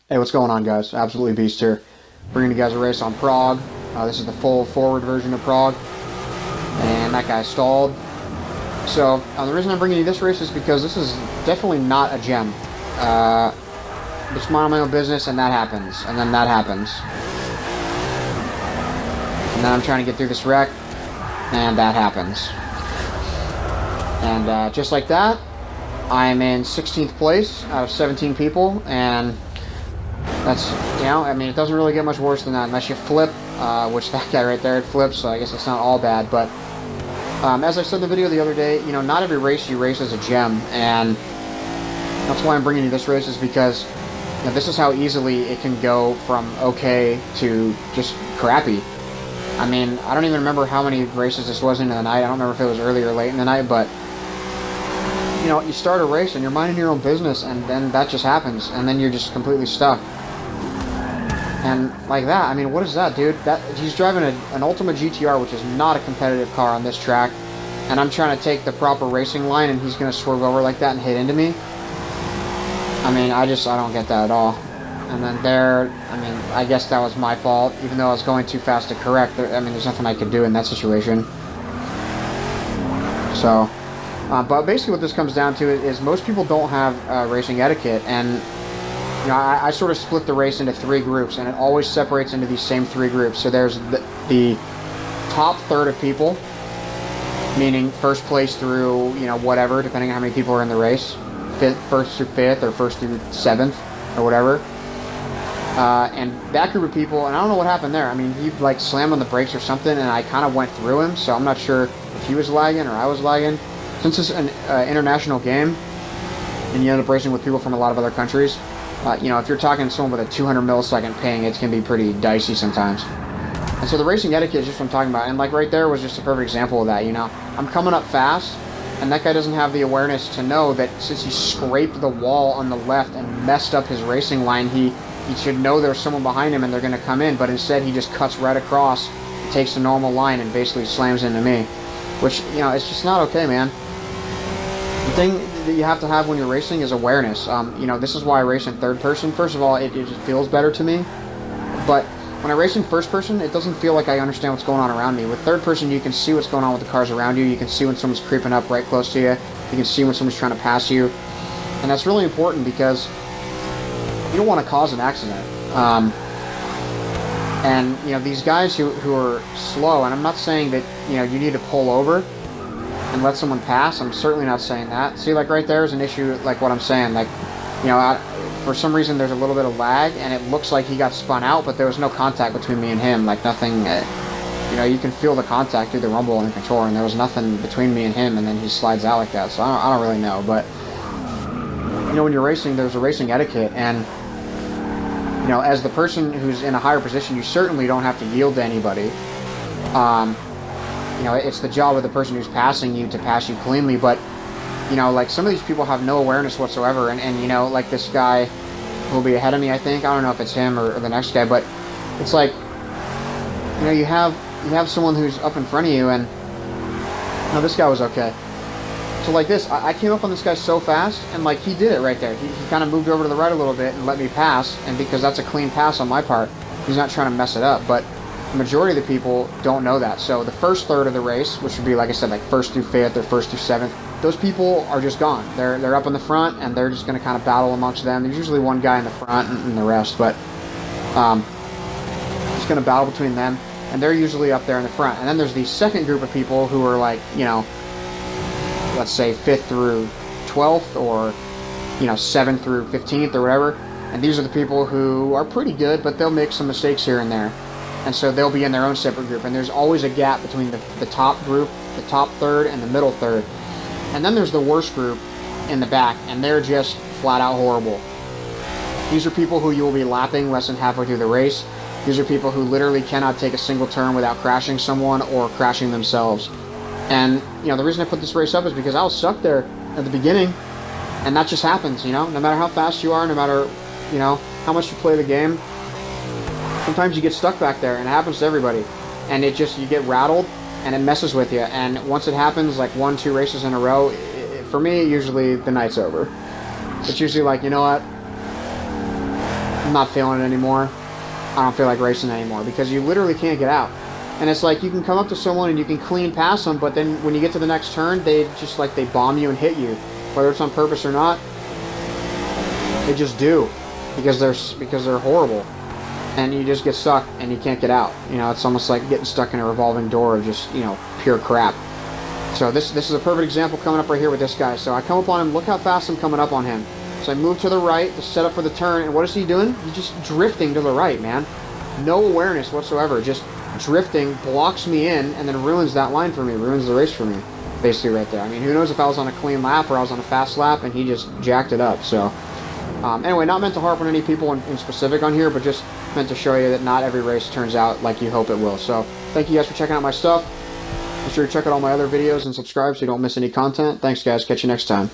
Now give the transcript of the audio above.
Hey, what's going on, guys? Absolutely Beast here. Bringing you guys a race on Prague. This is the full forward version of Prague. And that guy stalled. So, the reason I'm bringing you this race is because this is definitely not a gem. Just mind my own business, and that happens. And then that happens. And then I'm trying to get through this wreck, and that happens. And just like that, I'm in 16th place out of 17 people, and that's, I mean, it doesn't really get much worse than that unless you flip, which that guy right there flips, so I guess it's not all bad. But as I said in the video the other day, not every race you race is a gem, and that's why I'm bringing you this race, is because this is how easily it can go from okay to just crappy. I mean, I don't even remember how many races this was into the night. I don't remember if it was early or late in the night, but you start a race and you're minding your own business, and then that just happens, and then you're just completely stuck. And like that, I mean, what is that, dude? He's driving an Ultima GTR, which is not a competitive car on this track, and I'm trying to take the proper racing line, and he's going to swerve over like that and hit into me. I mean, I don't get that at all. And then there, I mean, I guess that was my fault, even though I was going too fast to correct. I mean, there's nothing I could do in that situation. So, but basically what this comes down to is most people don't have racing etiquette, and I sort of split the race into 3 groups, and it always separates into these same 3 groups. So there's the top third of people, meaning first place through, whatever, depending on how many people are in the race, first through 5th or first through 7th or whatever. And that group of people, and I don't know what happened there. I mean, he like slammed on the brakes or something, and I kind of went through him, so I'm not sure if he was lagging or I was lagging. Since it's an international game, and you end up racing with people from a lot of other countries, if you're talking to someone with a 200 millisecond ping, it can be pretty dicey sometimes. And so the racing etiquette is just what I'm talking about. And like right there was just a perfect example of that. I'm coming up fast, and that guy doesn't have the awareness to know that since he scraped the wall on the left and messed up his racing line, he should know there's someone behind him and they're going to come in. But instead, he just cuts right across, takes the normal line, and basically slams into me. Which, it's just not okay, man. The thing that you have to have when you're racing is awareness. This is why I race in third person. First of all, it just feels better to me. But when I race in first person, it doesn't feel like I understand what's going on around me. With third person, you can see what's going on with the cars around you. You can see when someone's creeping up right close to you. You can see when someone's trying to pass you. And that's really important because you don't want to cause an accident. And these guys who are slow, and I'm not saying that, you need to pull over and let someone pass. I'm certainly not saying that. See, like right there is an issue, like what I'm saying. Like, for some reason there's a little bit of lag, and it looks like he got spun out, but there was no contact between me and him. Like nothing, you can feel the contact through the rumble and the controller, and there was nothing between me and him, and then he slides out like that. So I don't really know, but when you're racing, there's a racing etiquette, and as the person who's in a higher position, you certainly don't have to yield to anybody. It's the job of the person who's passing you to pass you cleanly, but, like some of these people have no awareness whatsoever, and like this guy who will be ahead of me, I think. I don't know if it's him or the next guy, but it's like, you have someone who's up in front of you, and, this guy was okay. So like this, I came up on this guy so fast, and like he did it right there. He kind of moved over to the right a little bit and let me pass, and because that's a clean pass on my part, he's not trying to mess it up, but the majority of the people don't know that. So the first third of the race, which would be, like I said, like first through 5th or first through 7th, those people are just gone. They're up in the front, and they're just going to kind of battle amongst them. There's usually one guy in the front and the rest, but just going to battle between them, and they're usually up there in the front. And then there's the second group of people who are like, let's say 5th through 12th, or 7th through 15th or whatever. And these are the people who are pretty good, but they'll make some mistakes here and there. And so they'll be in their own separate group, and there's always a gap between the top group, the top third, and the middle third. And then there's the worst group in the back, and they're just flat out horrible. These are people who you will be lapping less than halfway through the race. These are people who literally cannot take a single turn without crashing someone or crashing themselves. And, the reason I put this race up is because I was stuck there at the beginning, and that just happens, no matter how fast you are, no matter, how much you play the game. Sometimes you get stuck back there, and it happens to everybody. And you get rattled, and it messes with you. And once it happens, like 1-2 races in a row, for me, usually the night's over. It's usually like, you know what? I'm not feeling it anymore. I don't feel like racing anymore, because you literally can't get out. And it's like, you can come up to someone and you can clean past them, but then when you get to the next turn, they just like, they bomb you and hit you, whether it's on purpose or not. They just do, because they're horrible, and you just get stuck and you can't get out. You know, it's almost like getting stuck in a revolving door of just, you know, pure crap. So this is a perfect example coming up right here with this guy. So I come up on him, look how fast I'm coming up on him. So I move to the right to set up for the turn, and what is he doing? He's just drifting to the right, man. No awareness whatsoever, just drifting, blocks me in, and then ruins that line for me, ruins the race for me, basically right there. I mean, who knows if I was on a clean lap or I was on a fast lap and he just jacked it up. So anyway, not meant to harp on any people in specific on here, but just meant to show you that not every race turns out like you hope it will. So thank you guys for checking out my stuff. Be sure to check out all my other videos and subscribe so you don't miss any content. Thanks guys, catch you next time.